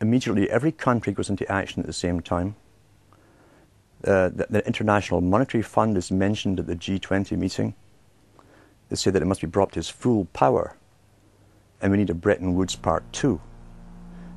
Immediately, every country goes into action at the same time. The International Monetary Fund is mentioned at the G20 meeting. They say that it must be brought to its full power, and we need a Bretton Woods Part 2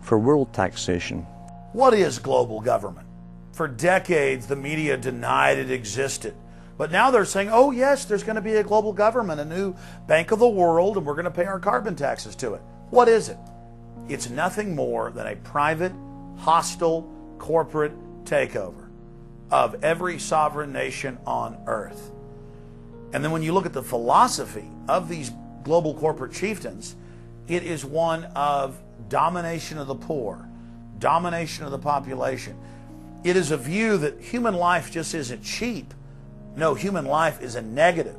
for world taxation. What is global government? For decades, the media denied it existed. But now they're saying, oh yes, there's going to be a global government, a new bank of the world, and we're going to pay our carbon taxes to it. What is it? It's nothing more than a private, hostile, corporate takeover of every sovereign nation on earth. And then when you look at the philosophy of these global corporate chieftains, it is one of domination of the poor, domination of the population. It is a view that human life just isn't cheap. No, human life is a negative.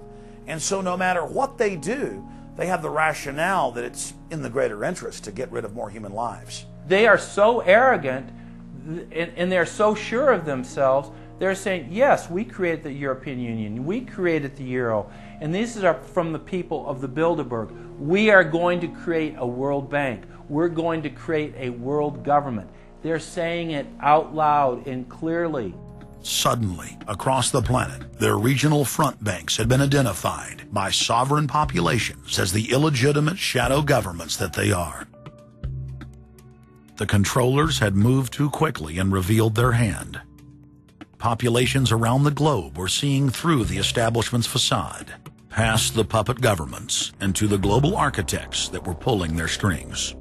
And so no matter what they do, they have the rationale that it's in the greater interest to get rid of more human lives. They are so arrogant and they're so sure of themselves, they're saying, yes, we created the European Union, we created the Euro, and these are from the people of the Bilderberg. We are going to create a world bank. We're going to create a world government. They're saying it out loud and clearly. Suddenly, across the planet, their regional front banks had been identified by sovereign populations as the illegitimate shadow governments that they are. The controllers had moved too quickly and revealed their hand. Populations around the globe were seeing through the establishment's facade, past the puppet governments, and to the global architects that were pulling their strings.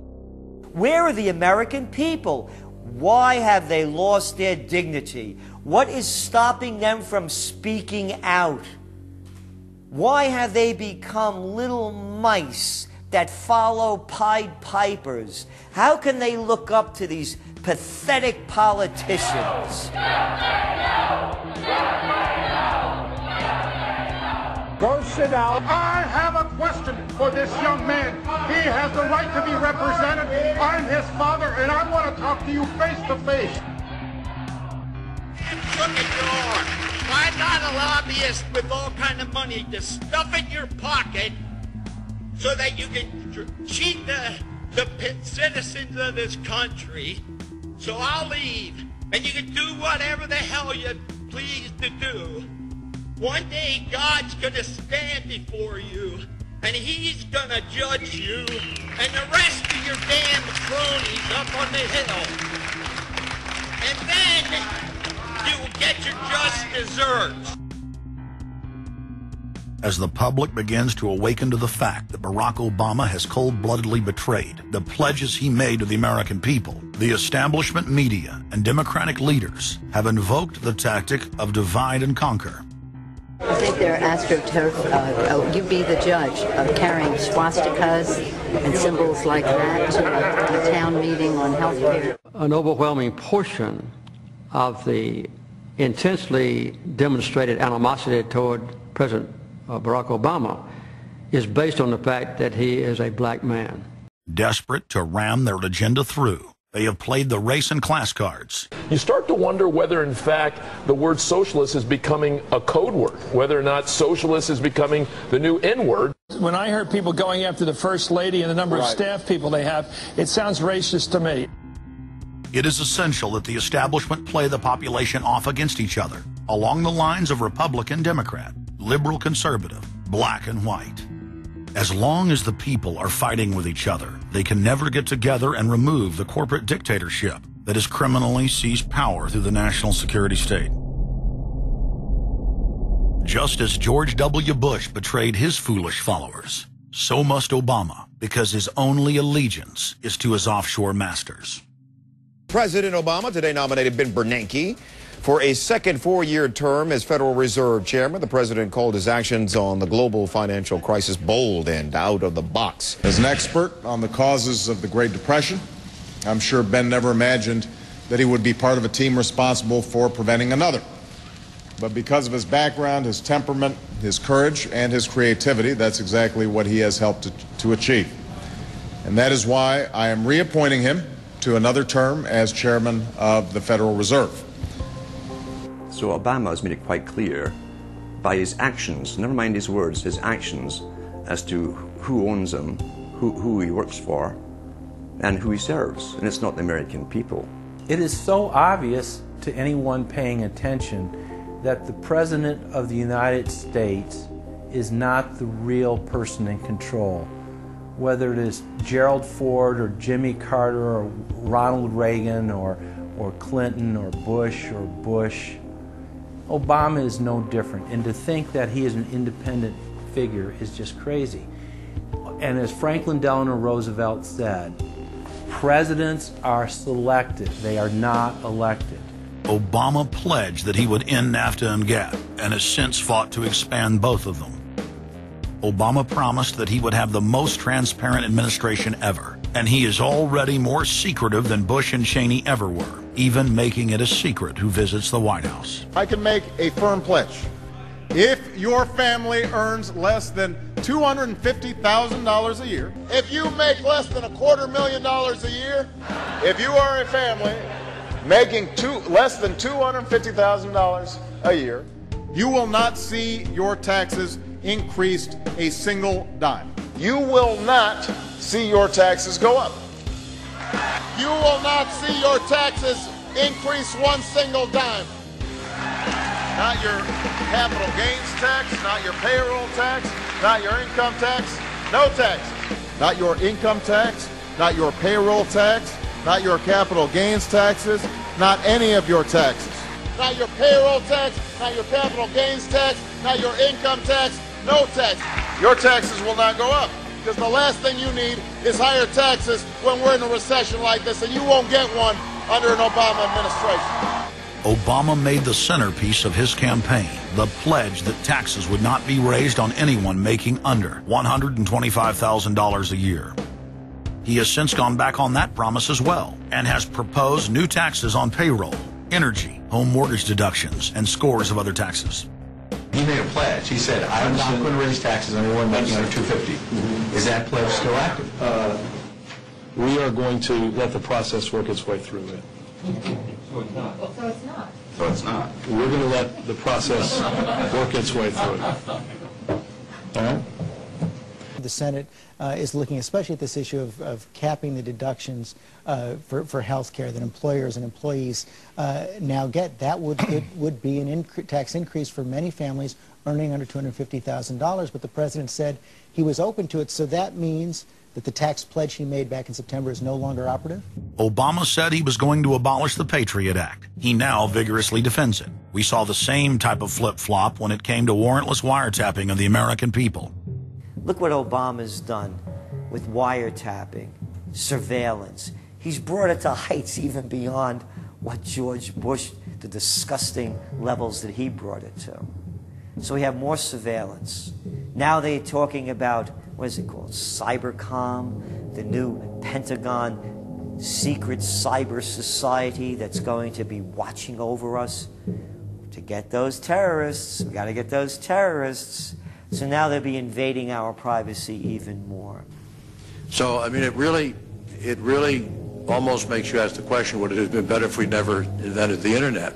Where are the American people? Why have they lost their dignity? What is stopping them from speaking out? Why have they become little mice that follow Pied Pipers? How can they look up to these pathetic politicians? Go sit down. I have a question for this young man. He has the right to be represented. I'm his father, and I want to talk to you face to face. Look at your. Why not a lobbyist with all kind of money to stuff in your pocket so that you can cheat the citizens of this country? So I'll leave, and you can do whatever the hell you please to do. One day God's going to stand before you, and he's going to judge you and the rest of your damn cronies up on the hill. And then you will get your just desserts. As the public begins to awaken to the fact that Barack Obama has cold-bloodedly betrayed the pledges he made to the American people, the establishment media and Democratic leaders have invoked the tactic of divide and conquer. I think they're astroturf. You be the judge of carrying swastikas and symbols like that to a town meeting on health care. An overwhelming portion of the intensely demonstrated animosity toward President Barack Obama is based on the fact that he is a black man. Desperate to ram their agenda through, they have played the race and class cards. You start to wonder whether, in fact, the word socialist is becoming a code word, whether or not socialist is becoming the new N-word. When I heard people going after the First Lady and the number of staff people they have, it sounds racist to me. It is essential that the establishment play the population off against each other, along the lines of Republican, Democrat, liberal, conservative, black and white. As long as the people are fighting with each other, they can never get together and remove the corporate dictatorship that has criminally seized power through the national security state. Just as George W. Bush betrayed his foolish followers, so must Obama, because his only allegiance is to his offshore masters. President Obama today nominated Ben Bernanke for a second four-year term as Federal Reserve Chairman. The president called his actions on the global financial crisis bold and out of the box. As an expert on the causes of the Great Depression, I'm sure Ben never imagined that he would be part of a team responsible for preventing another. But because of his background, his temperament, his courage, and his creativity, that's exactly what he has helped to achieve. And that is why I am reappointing him to another term as Chairman of the Federal Reserve. So Obama has made it quite clear by his actions, never mind his words, his actions as to who owns him, who he works for, and who he serves, and it's not the American people. It is so obvious to anyone paying attention that the President of the United States is not the real person in control. Whether it is Gerald Ford or Jimmy Carter or Ronald Reagan or Clinton or Bush, Obama is no different. And to think that he is an independent figure is just crazy. And as Franklin Delano Roosevelt said, presidents are selected, they are not elected. Obama pledged that he would end NAFTA and GATT, and has since fought to expand both of them. Obama promised that he would have the most transparent administration ever, and he is already more secretive than Bush and Cheney ever were, even making it a secret who visits the White House. I can make a firm pledge. If your family earns less than $250,000 a year, if you make less than $250,000 a year, if you are a family making less than $250,000 a year, you will not see your taxes increased a single dime. You will not see your taxes go up. You will not see your taxes increase one single dime. Not your capital gains tax, not your payroll tax, not your income tax, no tax. Not your income tax, not your payroll tax, not your capital gains taxes, not any of your taxes. Not your payroll tax, not your capital gains tax, not your income tax, no tax. Your taxes will not go up, because the last thing you need is higher taxes when we're in a recession like this, and you won't get one under an Obama administration. Obama made the centerpiece of his campaign the pledge that taxes would not be raised on anyone making under $125,000 a year. He has since gone back on that promise as well, and has proposed new taxes on payroll, energy, home mortgage deductions, and scores of other taxes. He made a pledge. He said, I'm not going to raise taxes on anyone making under $250,000. Is that pledge still active? We are going to let the process work its way through it. So it's not. So it's not. So it's not. We're going to let the process work its way through it. All right? The Senate is looking especially at this issue of capping the deductions for health care that employers and employees now get. That would be an tax increase for many families earning under $250,000, but the president said he was open to it, so that means that the tax pledge he made back in September is no longer operative? Obama said he was going to abolish the Patriot Act. He now vigorously defends it. We saw the same type of flip-flop when it came to warrantless wiretapping of the American people. Look what Obama's done with wiretapping, surveillance. He's brought it to heights even beyond what George Bush, the disgusting levels that he brought it to. So we have more surveillance. Now they're talking about, what is it called, Cybercom, the new Pentagon secret cyber society that's going to be watching over us. To get those terrorists, we got to get those terrorists. So now they'll be invading our privacy even more. So, I mean, it really almost makes you ask the question, would it have been better if we never invented the internet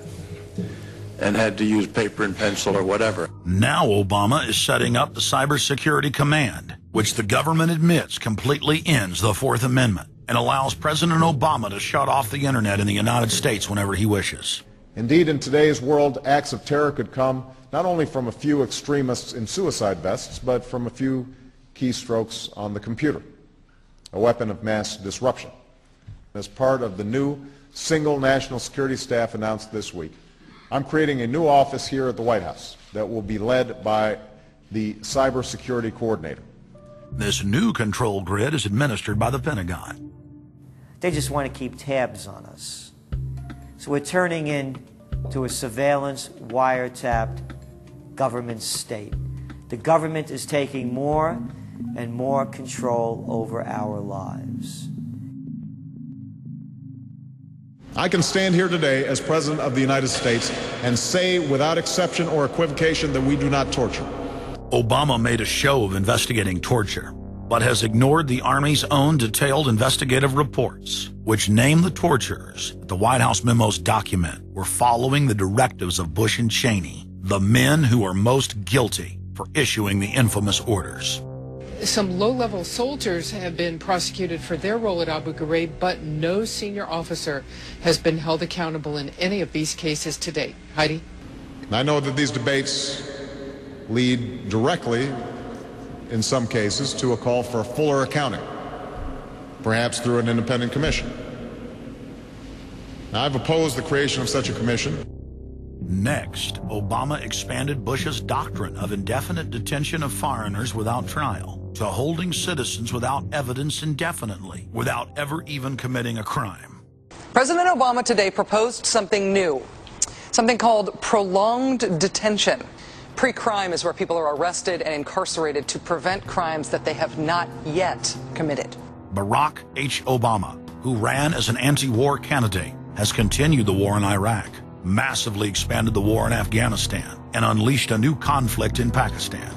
and had to use paper and pencil or whatever? Now Obama is setting up the Cybersecurity Command, which the government admits completely ends the Fourth Amendment and allows President Obama to shut off the internet in the United States whenever he wishes. Indeed, in today's world, acts of terror could come not only from a few extremists in suicide vests, but from a few keystrokes on the computer, a weapon of mass disruption. As part of the new single national security staff announced this week, I'm creating a new office here at the White House that will be led by the cybersecurity coordinator. This new control grid is administered by the Pentagon. They just want to keep tabs on us. So we're turning into a surveillance, wiretapped government state. The government is taking more and more control over our lives. I can stand here today as President of the United States and say without exception or equivocation that we do not torture. Obama made a show of investigating torture, but has ignored the Army's own detailed investigative reports, which name the torturers that the White House memos document were following the directives of Bush and Cheney, the men who are most guilty for issuing the infamous orders. Some low-level soldiers have been prosecuted for their role at Abu Ghraib, but no senior officer has been held accountable in any of these cases to date. Heidi? I know that these debates lead directly, in some cases, to a call for fuller accounting, perhaps through an independent commission. Now, I've opposed the creation of such a commission. Next, Obama expanded Bush's doctrine of indefinite detention of foreigners without trial to holding citizens without evidence indefinitely, without ever even committing a crime. President Obama today proposed something new, something called prolonged detention. Pre-crime is where people are arrested and incarcerated to prevent crimes that they have not yet committed. Barack H. Obama, who ran as an anti-war candidate, has continued the war in Iraq, massively expanded the war in Afghanistan, and unleashed a new conflict in Pakistan.